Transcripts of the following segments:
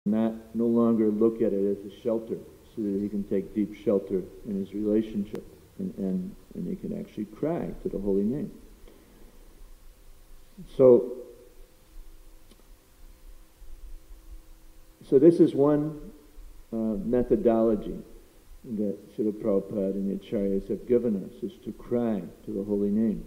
no longer look at it as a shelter, so that he can take deep shelter in his relationship, and he can actually cry to the holy name. So this is one methodology that Srila Prabhupada and the Acharyas have given us, is to cry to the holy name.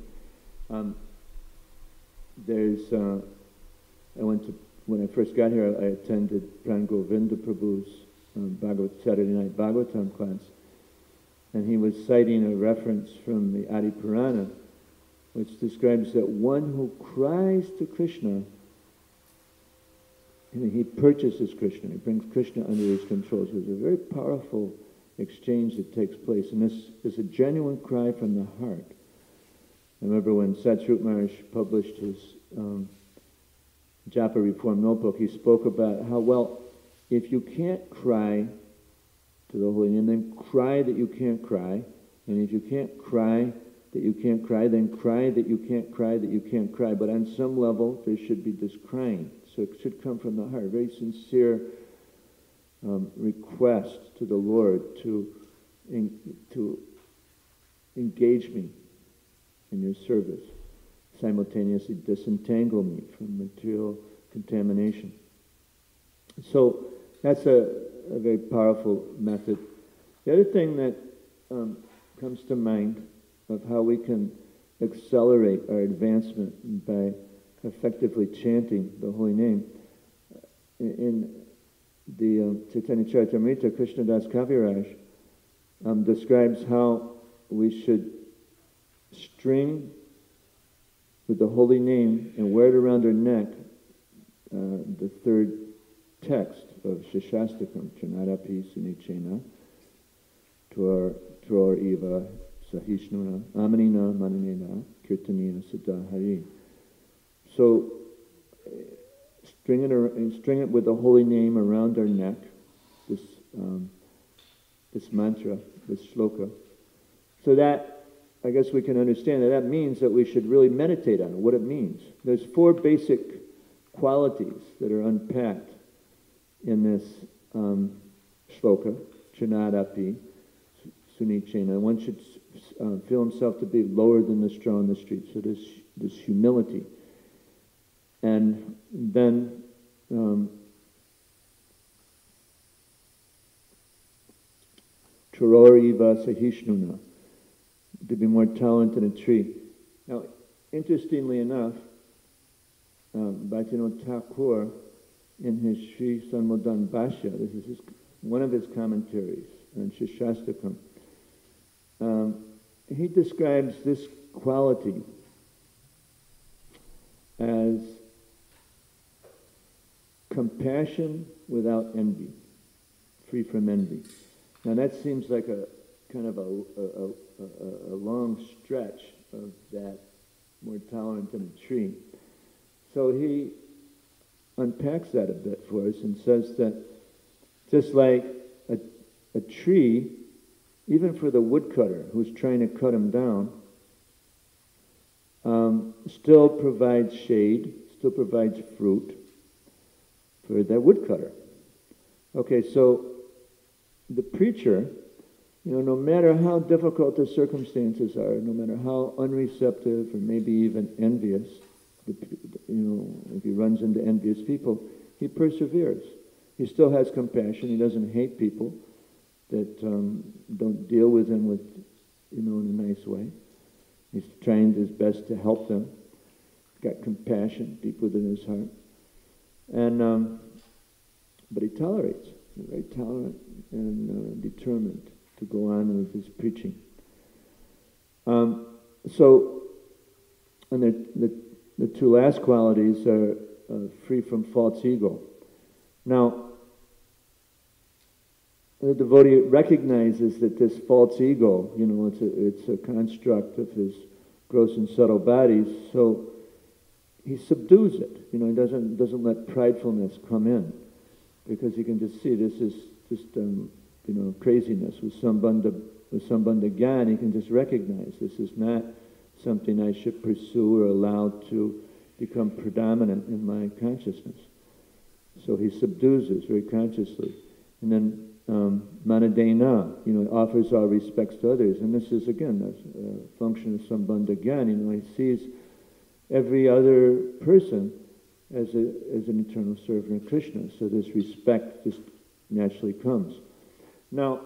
When I first got here, I attended Pran Govinda Prabhu's Saturday night Bhagavatam class, and he was citing a reference from the Adi Purana, which describes that one who cries to Krishna, he purchases Krishna, he brings Krishna under his control. So there's a very powerful exchange that takes place, and this is a genuine cry from the heart. I remember when Satsvarup Maharaj published his Japa Reform Notebook, he spoke about how, well, if you can't cry to the holy name, then cry that you can't cry, and if you can't cry that you can't cry, then cry that you can't cry that you can't cry. But on some level, there should be this crying. So it should come from the heart, a very sincere request to the Lord to engage me in your service, simultaneously disentangle me from material contamination. So that's a very powerful method. The other thing that comes to mind of how we can accelerate our advancement by effectively chanting the holy name, in the Chaitanya Charitamrita, Krishnadas Kaviraj describes how we should string with the holy name and wear it around our neck, the third text of Shashastakam, Chanadapi Sunichena, Tror Eva Sahishnuna, Amanina Mananena, Kirtanina Siddhahari. So, string it with the holy name around our neck, this mantra, this shloka, so that, I guess we can understand that means that we should really meditate on it, what it means. There's 4 basic qualities that are unpacked in this shloka, Chanadapi, Sunichena. One should feel himself to be lower than the straw in the street, so this humility. And then Choror Iva Sahishnuna, to be more tolerant than a tree. Now, interestingly enough, Bhaktivinoda Thakur, in his Sri Sanmodan Bhashya, this is one of his commentaries on Shashastakam, he describes this quality as compassion without envy, free from envy. Now that seems like a kind of a long stretch of that, more tolerant than a tree. So he unpacks that a bit for us and says that just like a tree, even for the woodcutter who's trying to cut him down, still provides shade, still provides fruit for that woodcutter. Okay, so the preacher, no matter how difficult the circumstances are, no matter how unreceptive or maybe even envious, if he runs into envious people, he perseveres. He still has compassion. He doesn't hate people that don't deal with him in a nice way. He's trying his best to help them. He's got compassion deep within his heart. And but he tolerates. He's very tolerant and determined to go on with his preaching. And the 2 last qualities are free from false ego. Now, the devotee recognizes that this false ego, it's a construct of his gross and subtle bodies, so he subdues it. He doesn't let pridefulness come in, because he can just see this is just craziness. With Sambandha Gyan, he can just recognize this is not something I should pursue or allow to become predominant in my consciousness. So he subdues this very consciously. And then manadena, offers all respects to others. And this is, again, a function of Sambandha Gyan. He sees every other person as an eternal servant of Krishna. So this respect just naturally comes. Now,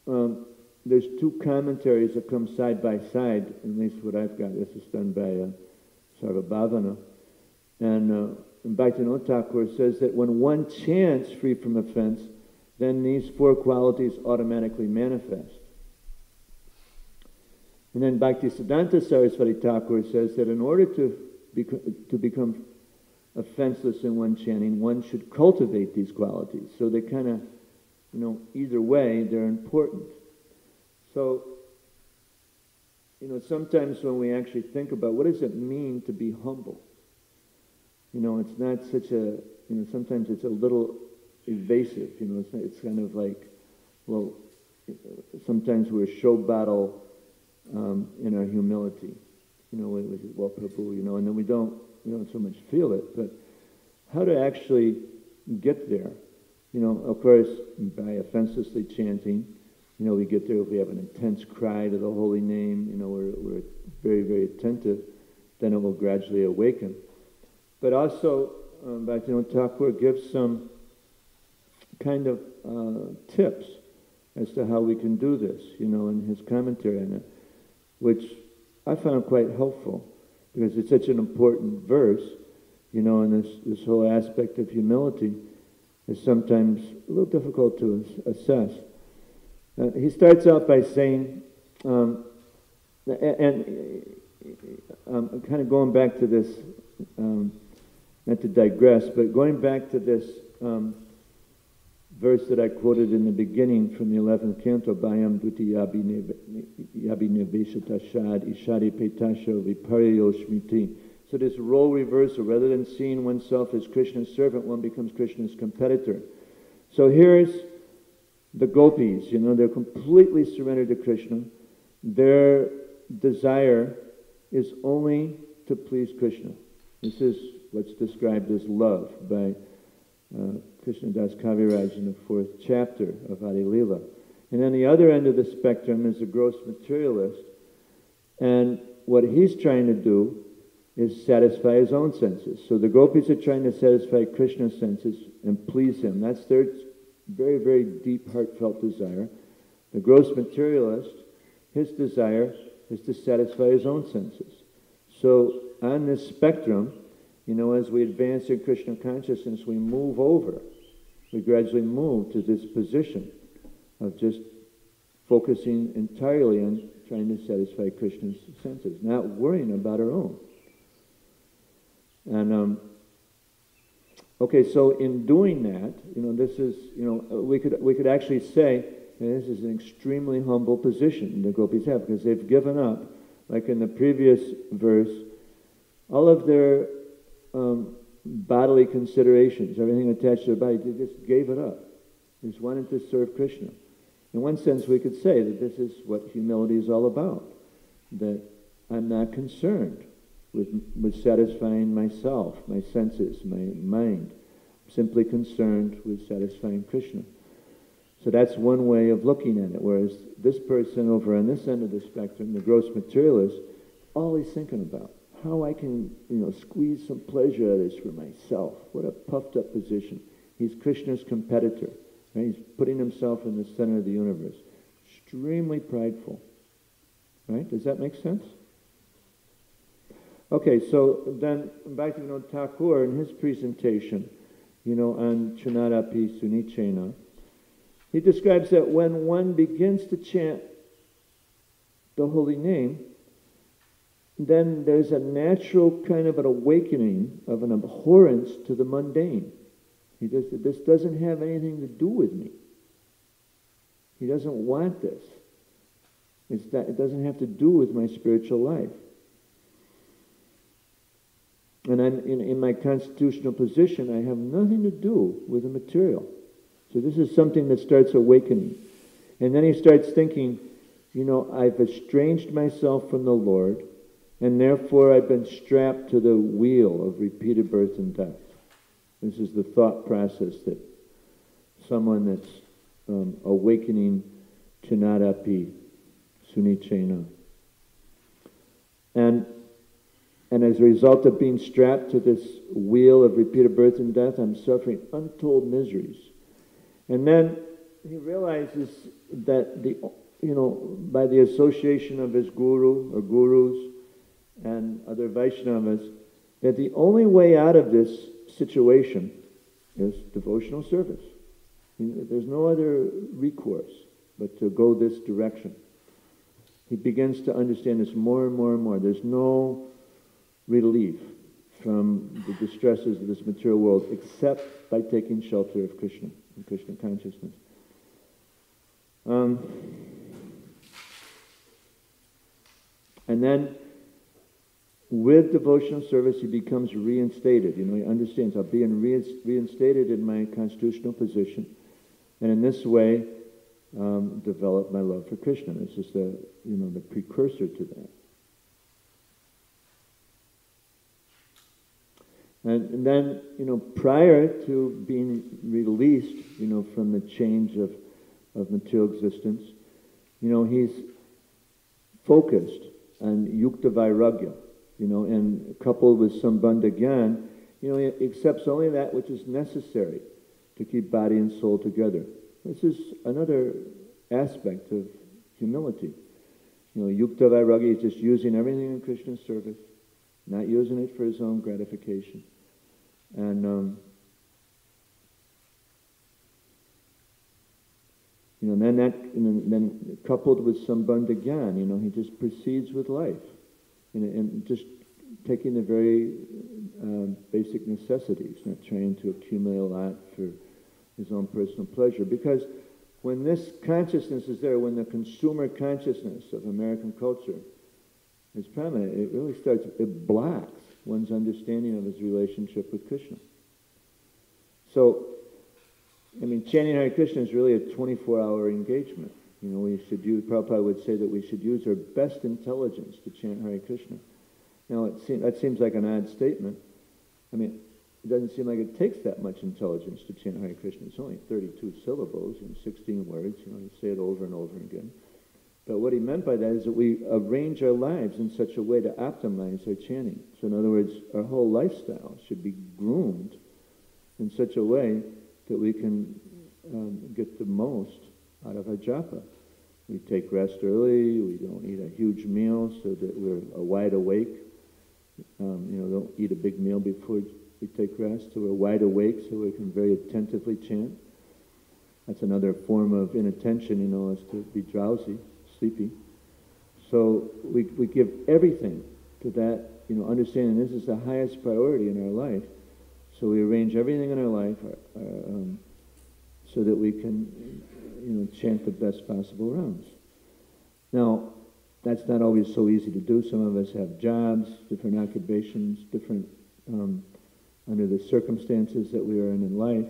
there's two commentaries that come side by side, at least what I've got. This is done by Sarvabhavana. And Bhaktivinoda Thakur says that when one chants free from offense, then these four qualities automatically manifest. And then Bhaktisiddhanta Saraswati Thakur says that in order to become offenseless in one chanting, one should cultivate these qualities. So they kind of, either way, they're important. So, sometimes when we actually think about what does it mean to be humble, it's not such a, sometimes it's a little evasive, it's kind of like, well, sometimes we're show battle in our humility, well, Prabhu, and then we don't so much feel it, but how to actually get there, of course, by offenselessly chanting, we get there if we have an intense cry to the holy name, we're very, very attentive, then it will gradually awaken. But also, Bhaktivinoda Thakur gives some kind of tips as to how we can do this, in his commentary on it, which I found quite helpful, because it's such an important verse, and this whole aspect of humility is sometimes a little difficult to assess. He starts out by saying, and kind of going back to this, not to digress, but going back to this verse that I quoted in the beginning from the 11th canto, Bhayam Duti Yabi Neveshatashad Ishari Petasho Viparyo Shmiti. So this role reversal, rather than seeing oneself as Krishna's servant, one becomes Krishna's competitor. So here's the gopis, they're completely surrendered to Krishna. Their desire is only to please Krishna. This is what's described as love by Krishnadas Kaviraj in the 4th chapter of Adi Lila. And on the other end of the spectrum is the gross materialist, and what he's trying to do is satisfy his own senses. So the gopis are trying to satisfy Krishna's senses and please him. That's their very, very deep, heartfelt desire. The gross materialist, his desire is to satisfy his own senses. So on this spectrum, as we advance in Krishna consciousness, we gradually move to this position of just focusing entirely on trying to satisfy Krishna's senses, not worrying about our own. And okay, so in doing that, this is, we could actually say this is an extremely humble position the gopis have, because they've given up, like in the previous verse, all of their bodily considerations, everything attached to their body, they just gave it up. They just wanted to serve Krishna. In one sense, we could say that this is what humility is all about, that I'm not concerned with satisfying myself, my senses, my mind. I'm simply concerned with satisfying Krishna. So that's one way of looking at it, whereas this person over on this end of the spectrum, the gross materialist, all he's thinking about, how I can, squeeze some pleasure out of this for myself. What a puffed up position. He's Krishna's competitor. Right? He's putting himself in the center of the universe. Extremely prideful. Right? Does that make sense? Okay, so then Bhaktivinoda Thakur in his presentation, on Chunarapi Sunichena, he describes that when one begins to chant the holy name, then there's a natural kind of an awakening of an abhorrence to the mundane. This doesn't have anything to do with me. He doesn't want this. It doesn't have to do with my spiritual life. And I'm in my constitutional position, I have nothing to do with the material. So this is something that starts awakening. And then he starts thinking, I've estranged myself from the Lord, and therefore I've been strapped to the wheel of repeated birth and death. This is the thought process that someone that's awakening Chinadapi Sunichena. And as a result of being strapped to this wheel of repeated birth and death, I'm suffering untold miseries. And then he realizes that by the association of his guru or gurus and other Vaishnavas, that the only way out of this situation is devotional service. There's no other recourse but to go this direction. He begins to understand this more and more and more. There's no relief from the distresses of this material world except by taking shelter of Krishna and Krishna consciousness. And then with devotional service, he becomes reinstated. He understands, I'm being reinstated in my constitutional position, and in this way, develop my love for Krishna. It's just the precursor to that. And then, prior to being released, from the change of material existence, he's focused on yukta vairagya, and coupled with sambandha gyan, he accepts only that which is necessary to keep body and soul together. This is another aspect of humility. Yukta vairagya is just using everything in Krishna's service, not using it for his own gratification. And then coupled with sambandha gyan, he just proceeds with life, and just taking the very basic necessities, not trying to accumulate a lot for his own personal pleasure. Because when this consciousness is there, when the consumer consciousness of American culture is prominent, it blocks one's understanding of his relationship with Krishna. So, chanting Hare Krishna is really a 24-hour engagement. Prabhupada would say that we should use our best intelligence to chant Hare Krishna. Now, that seems like an odd statement. It doesn't seem like it takes that much intelligence to chant Hare Krishna. It's only 32 syllables and 16 words. You say it over and over again. But what he meant by that is that we arrange our lives in such a way to optimize our chanting. So in other words, our whole lifestyle should be groomed in such a way that we can get the most out of our japa. We take rest early, we don't eat a huge meal so that we're wide awake. Don't eat a big meal before we take rest, so we're wide awake so we can very attentively chant. That's another form of inattention, is to be drowsy, sleepy. So we give everything to that, understanding this is the highest priority in our life. So we arrange everything in our life so that we can, chant the best possible rounds. Now, that's not always so easy to do. Some of us have jobs, different occupations, different, under the circumstances that we are in life,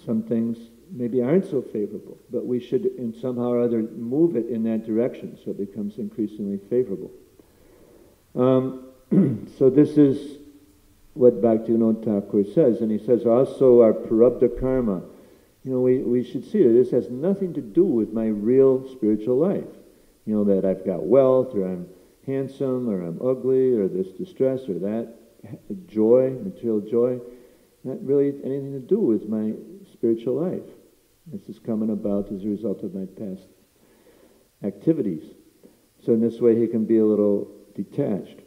some things maybe aren't so favorable, but we should in somehow or other move it in that direction so it becomes increasingly favorable. So this is what Bhaktivinoda Thakur says, and he says also our prarabdha karma, we should see that this has nothing to do with my real spiritual life. That I've got wealth, or I'm handsome, or I'm ugly, or this distress, or that joy, material joy, not really anything to do with my spiritual life. This is coming about as a result of my past activities. So in this way he can be a little detached.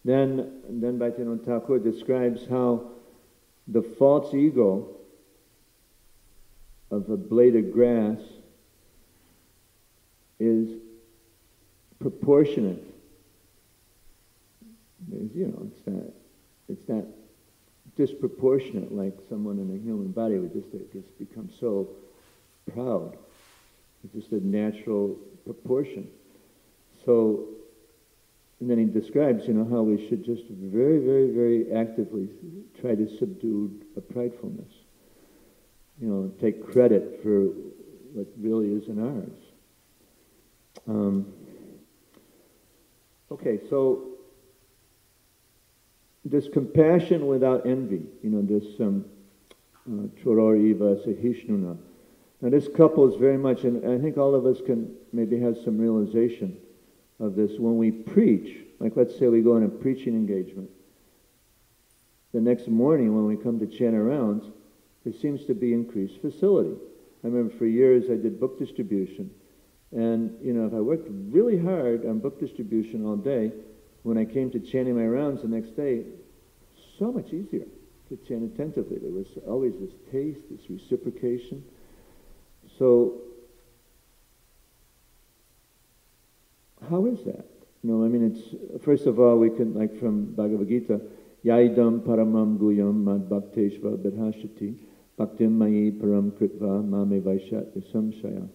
Then Bhaktivinoda Thakur describes how the false ego of a blade of grass is proportionate. It's not disproportionate like someone in a human body would just become so proud. It's just a natural proportion. So, and then he describes, how we should just very, very, very actively try to subdue a pridefulness. Take credit for what really isn't ours. Okay, so this compassion without envy, this choror iva sahishnuna. Now this couples very much, and I think all of us can maybe have some realization of this. When we preach, like let's say we go on a preaching engagement, the next morning when we come to chant our rounds, there seems to be increased facility. I remember for years I did book distribution, and if I worked really hard on book distribution all day, when I came to chanting my rounds the next day, so much easier to chant attentively. There was always this taste, this reciprocation. So, how is that? It's, first of all, we can, like from Bhagavad Gita, Yaidam paramam guyam mad bhakteshva bidhashati bhaktim mayi param kritva mame vaishat samshaya.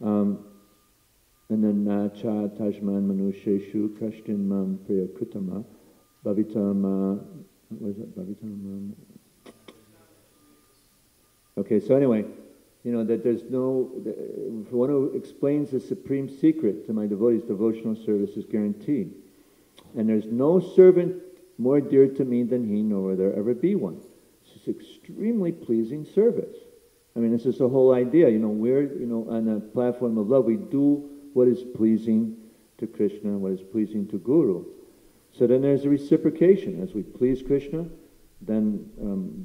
And then nacha tajman manusheshu kashtin mam priya kutama bhavitam, what is it, bhavitam? Okay, so anyway, that there's no, for one who explains the supreme secret to my devotees, devotional service is guaranteed. And there's no servant more dear to me than he, nor will there ever be one. This is extremely pleasing service. This is the whole idea. We're, on a platform of love, we do what is pleasing to Krishna, what is pleasing to Guru. So then there's a reciprocation. As we please Krishna, then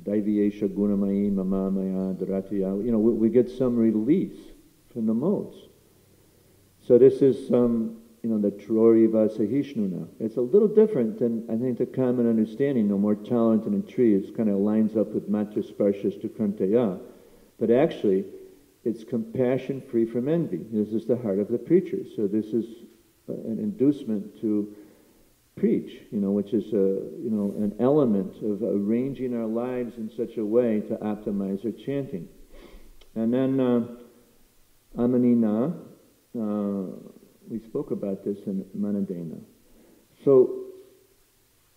Daiviyesha Gunamayi Mama Maya Dharatiya, we get some release from the modes. So this is the Troriva Sahishnuna. It's a little different than, I think, the common understanding. More tolerant than a tree. It kind of lines up with Matra Sparshas to Krantaya. But actually, it's compassion free from envy. This is the heart of the preacher. So this is an inducement to preach, which is an element of arranging our lives in such a way to optimize our chanting. And then Amanina, we spoke about this in Manadena. So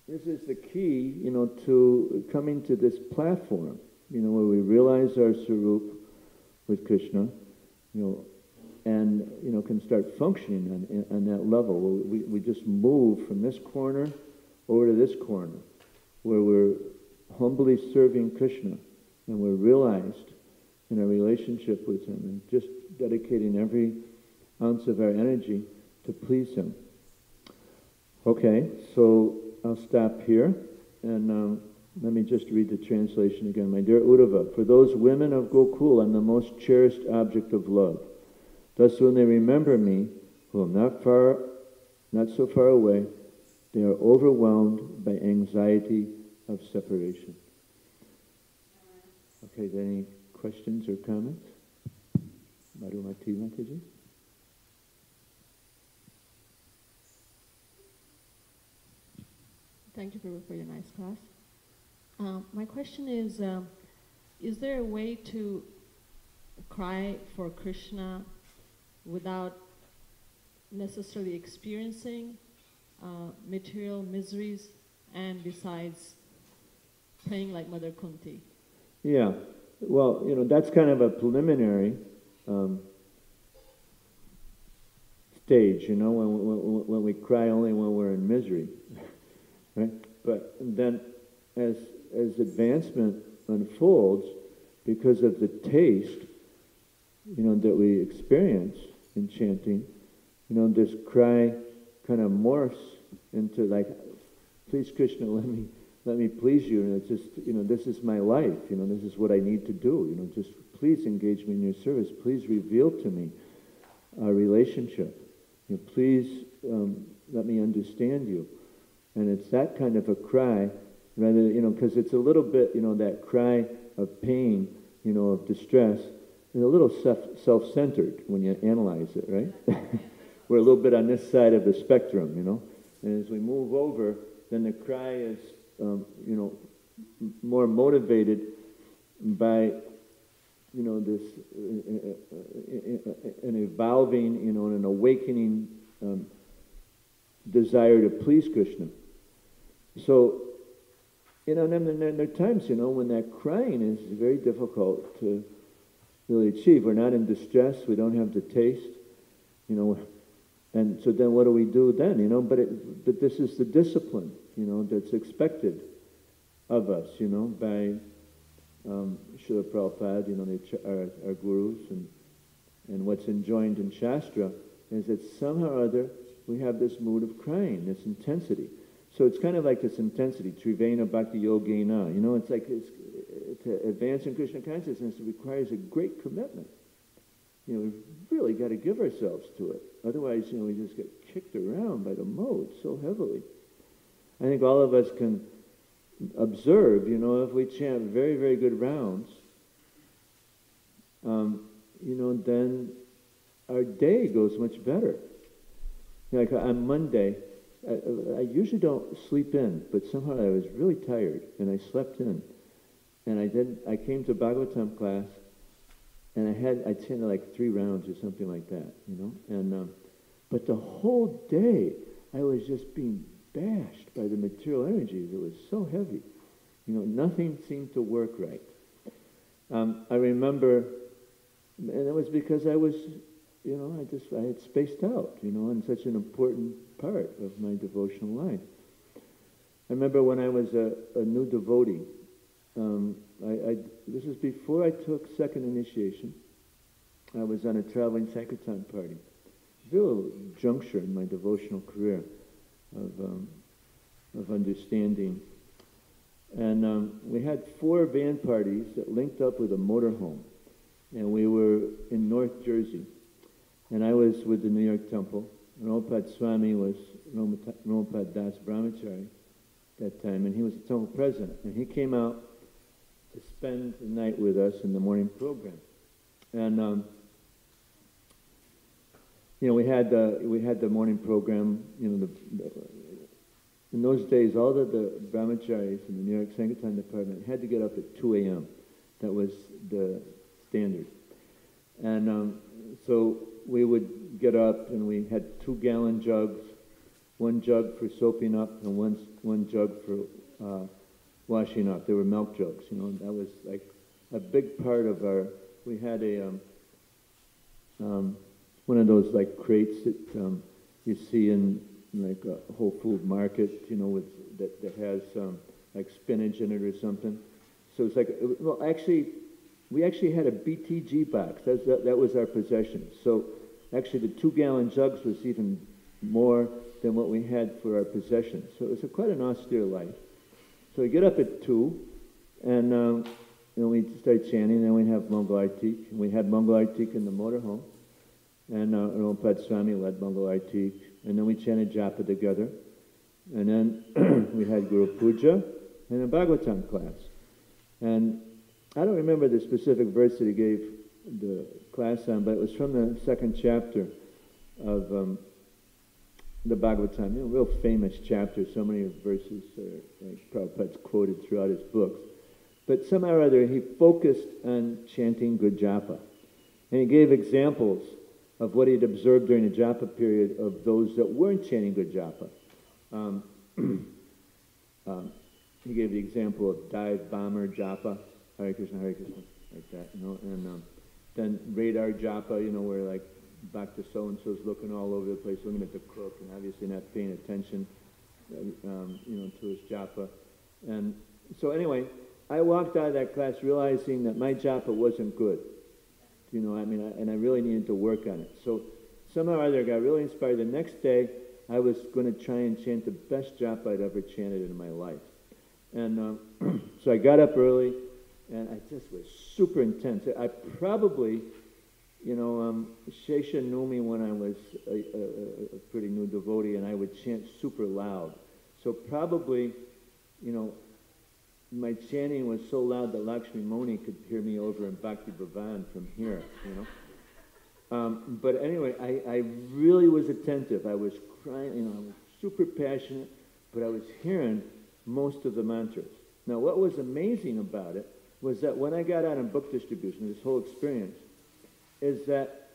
this is the key, to coming to this platform, where we realize our Sarup with Krishna, and can start functioning on that level. We just move from this corner over to this corner, where we're humbly serving Krishna, and we're realized in our relationship with Him, and just dedicating every ounce of our energy to please Him. Okay, so I'll stop here, and let me just read the translation again. My dear Uddhava, for those women of Gokul, I'm the most cherished object of love. Thus, when they remember me, who am not so far away, they are overwhelmed by anxiety of separation. Okay, any questions or comments? Madhumati Mataji? Thank you for your nice class. My question is there a way to cry for Krishna without necessarily experiencing material miseries, and besides praying like Mother Kunti? Yeah, well, that's kind of a preliminary stage, when we cry only when we're in misery, right? But then as advancement unfolds, because of the taste, that we experience in chanting, this cry kind of morphs into like, please Krishna, let me please you, and it's just, this is my life, this is what I need to do, just please engage me in your service, please reveal to me our relationship, please let me understand you. And it's that kind of a cry, rather, because it's a little bit, that cry of pain, of distress, is a little self-centered when you analyze it, right? We're a little bit on this side of the spectrum, And as we move over, then the cry is, more motivated by, this, an evolving, an awakening desire to please Krishna. So, and then there are times, when that crying is very difficult to really achieve. We're not in distress. We don't have the taste. And so then what do we do then, you know? But this is the discipline, you know, that's expected of us, you know, by Srila Prabhupada, you know, our gurus, and what's enjoined in Shastra is that somehow or other we have this mood of crying, this intensity. So it's kind of like this intensity, Trivena Bhakti Yogena, you know, it's like to advance in Krishna consciousness, it requires a great commitment. You know, we've really got to give ourselves to it. Otherwise, you know, we just get kicked around by the mode so heavily. I think all of us can observe, you know, if we chant very, very good rounds, you know, then our day goes much better. Like on Monday, I usually don't sleep in, but somehow I was really tired, and I slept in. And I came to Bhagavatam class, and I chanted like 3 rounds or something like that, you know. And but the whole day, I was just being bashed by the material energies. It was so heavy. You know, nothing seemed to work right. I remember, and it was because I was, you know, I had spaced out, you know, in such an important part of my devotional life. I remember when I was a new devotee, this is before I took second initiation. I was on a traveling Sankirtan party. Real juncture in my devotional career of understanding. And we had 4 van parties that linked up with a motorhome. And we were in North Jersey. And I was with the New York Temple. Ramapad Swami was Ramapad Das Brahmachari that time, and he was the temple president. And he came out to spend the night with us in the morning program. And you know, we had the morning program. You know, in those days, all of the brahmacharis in the New York Sankirtan department had to get up at 2 a.m. That was the standard. And so we would get up, and we had 2-gallon jugs, 1 jug for soaping up, and one jug for washing up. They were milk jugs, you know. And that was like a big part of our. We had a one of those like crates that you see in like a Whole Food market, you know, with that has like spinach in it or something. So it's like, well, actually, we actually had a BTG box. That was our possession. So actually, the 2-gallon jugs was even more than what we had for our possessions. So it was quite an austere life. So we get up at 2, and we start chanting, and then we have Mangal Artik. And we had Mangal Artik in the motorhome. And Ramapad Swami led Mangal Artik. And then we chanted Japa together. And then we had Guru Puja and a Bhagavatam class. And I don't remember the specific verse that he gave the class on, but it was from the 2nd chapter of the Bhagavatam. You know, real famous chapter. So many verses are, like Prabhupada's quoted throughout his books. But somehow or other, he focused on chanting good japa. And he gave examples of what he'd observed during the japa period of those that weren't chanting good japa. He gave the example of dive bomber japa, Hare Krishna, like that, you know. And then radar japa, you know, where like Bhakta so-and-so's looking all over the place, looking at the crook, and obviously not paying attention, you know, to his japa. And so anyway, I walked out of that class realizing that my japa wasn't good. You know, I mean, and I really needed to work on it. So somehow or other, I got really inspired. The next day, I was going to try and chant the best japa I'd ever chanted in my life. And so I got up early, and I just was super intense. I probably, you know, Shesha knew me when I was a pretty new devotee, and I would chant super loud. So probably, you know, my chanting was so loud that Lakshmi Moni could hear me over in Bhakti Bhavan from here, you know. But anyway, I really was attentive. I was crying, you know, I was super passionate, but I was hearing most of the mantras. Now, what was amazing about it was that when I got out on book distribution, this whole experience, is that,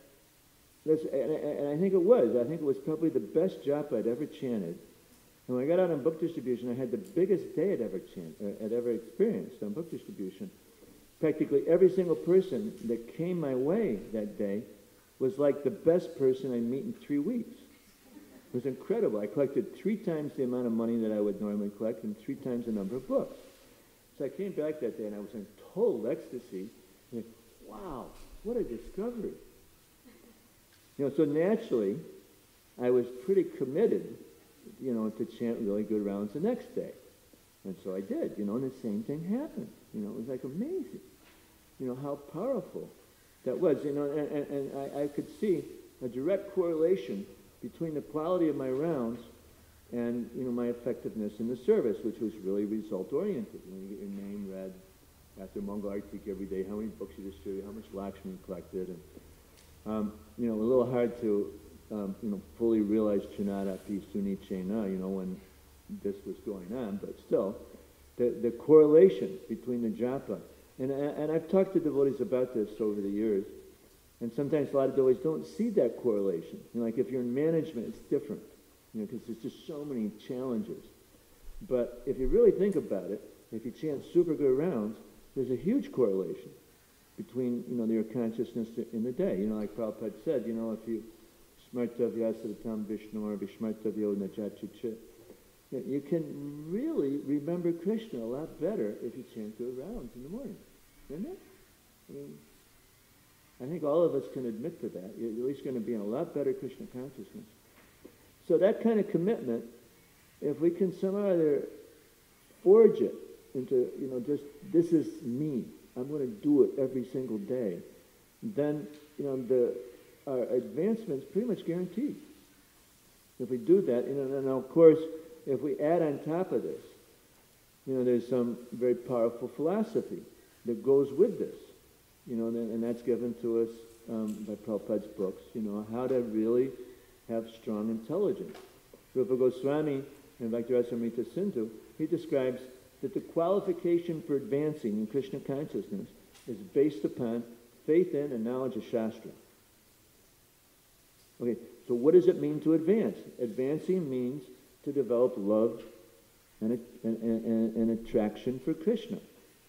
and I think it was probably the best japa I'd ever chanted. And when I got out on book distribution, I had the biggest day I'd ever experienced on book distribution. Practically every single person that came my way that day was like the best person I meet in 3 weeks. It was incredible. I collected 3 times the amount of money that I would normally collect and 3 times the number of books. So I came back that day and I was in total ecstasy. Like, wow, what a discovery. So naturally, I was pretty committed, to chant really good rounds the next day. And so I did, and the same thing happened. It was like amazing, how powerful that was. And I could see a direct correlation between the quality of my rounds and, my effectiveness in the service, which was really result-oriented. You get your name read after Mongol Artik every day, how many books you distributed, how much Lakshmi you collected. And, a little hard to, fully realize Chanada Pi Suni Chena, when this was going on, but still, the correlation between the japa. And I've talked to devotees about this over the years, and sometimes a lot of devotees don't see that correlation. Like if you're in management, it's different, because there's just so many challenges. But if you really think about it, if you chant super good rounds, there's a huge correlation between, your consciousness in the day. Like Prabhupada said, if you smartavyasatam Vishnu or vishmartavyo najachichit, you can really remember Krishna a lot better if you chant good rounds in the morning, isn't it? I think all of us can admit to that. You're at least going to be in a lot better Krishna consciousness. So that kind of commitment, if we can somehow either forge it into, just this is me, I'm going to do it every single day, then, our advancement's pretty much guaranteed. If we do that, and of course, if we add on top of this, there's some very powerful philosophy that goes with this, and that's given to us by Prabhupada's books, how to really have strong intelligence. Rupa Goswami in Bhakti-rasamrita Sindhu, he describes that the qualification for advancing in Krishna consciousness is based upon faith in and knowledge of Shastra. Okay, so what does it mean to advance? Advancing means to develop love and attraction for Krishna,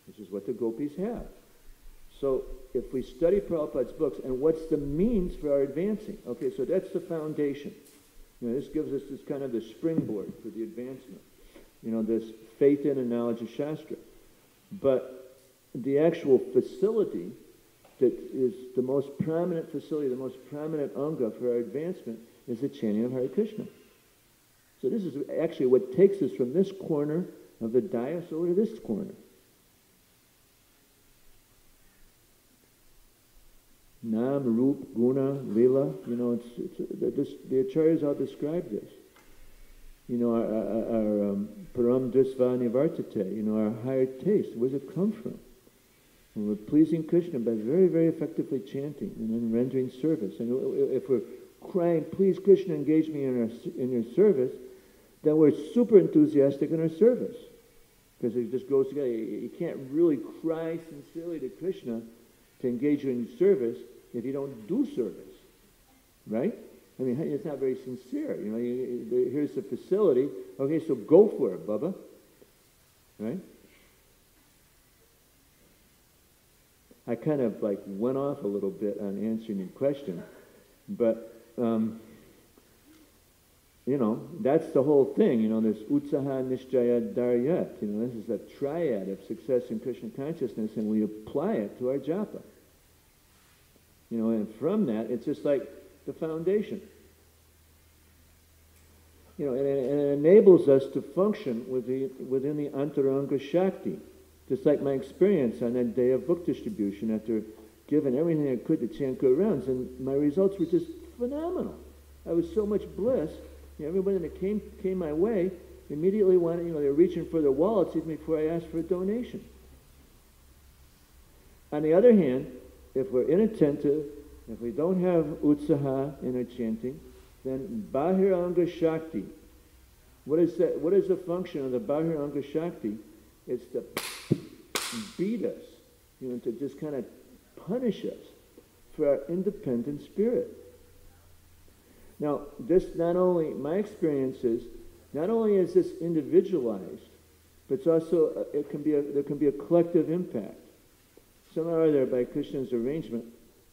which is what the gopis have. So if we study Prabhupada's books, and what's the means for our advancing? Okay, so that's the foundation. This gives us this kind of the springboard for the advancement. This faith in and knowledge of Shastra. But the actual facility that is the most prominent facility, the most prominent anga for our advancement is the chanting of Hare Krishna. So this is actually what takes us from this corner of the dais over to this corner. Nam, Rup, Guna, Lila, the acharyas all describe this. Our Param Drisva Nivartate, our higher taste, where does it come from? And we're pleasing Krishna by very, very effectively chanting and then rendering service. And if we're crying, please Krishna, engage me in your service, then we're super enthusiastic in our service. Because it just goes together. You can't really cry sincerely to Krishna to engage you in service if you don't do service. Right? I mean, it's not very sincere. Here's the facility. Okay, so go for it, Bubba. Right? I kind of went off a little bit on answering your question, but that's the whole thing. This utsaha nishjaya daryat. This is a triad of success in Krishna consciousness, and we apply it to our japa. And from that, it's just like the foundation. And it enables us to function within the antaranga shakti. Just like my experience on that day of book distribution, after giving everything I could to chant good rounds, and my results were just phenomenal. I was so much bliss. Everybody that came my way immediately wanted, they were reaching for their wallets even before I asked for a donation. On the other hand, if we're inattentive, if we don't have utsaha in our chanting, then Bahiranga Shakti. What is that? What is the function of the Bahiranga Shakti? It's to beat us, to just kind of punish us for our independent spirit. Now, this not only, my experience is, not only is this individualized, but it's also, there can be a collective impact. Somehow or other, by Krishna's arrangement,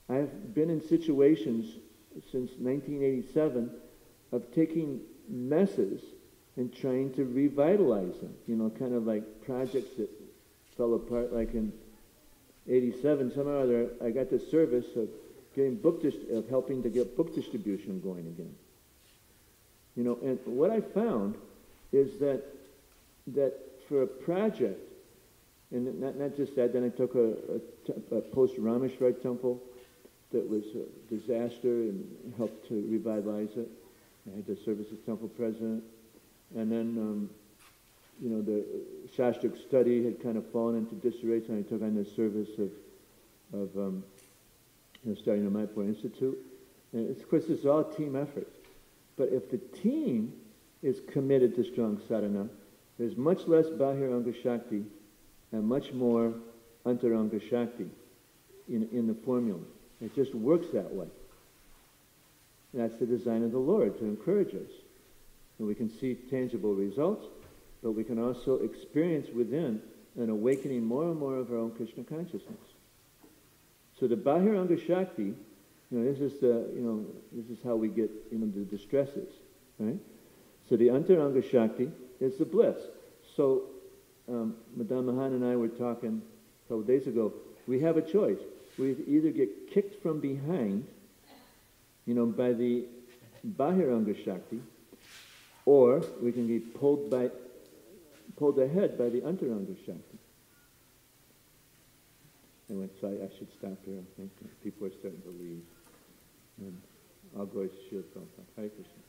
I've been in situations since 1987 of taking messes and trying to revitalize them. You know, kind of like projects that fell apart, like in '87, somehow or other, I got the service of getting of helping to get book distribution going again. You know, and what I found is that for a project, and not just that, then I took a post-Rameshwar temple that was a disaster and helped to revitalize it. I had to serve as temple president. And then, you know, the Shastric study had kind of fallen into disarray, so I took on the service of you know, starting the Mayapur Institute. And of course, this is all a team effort. But if the team is committed to strong sadhana, there's much less Bahiranga Shakti and much more Antaranga Shakti in the formula. It just works that way. And that's the design of the Lord, to encourage us. And we can see tangible results, but we can also experience within an awakening more and more of our own Krishna consciousness. So the Bahiranga Shakti, you know, this is how we get, you know, the distresses, right? So the Antaranga Shakti is the bliss. So Madame Mahan and I were talking a couple days ago. We have a choice. We either get kicked from behind, you know, by the Bahiranga Shakti, or we can be pulled ahead by the Antaranga Shakti. Anyway, so I should stop here. I think people are starting to leave. And I'll go to Srila Prabhupada. Hare Krishna.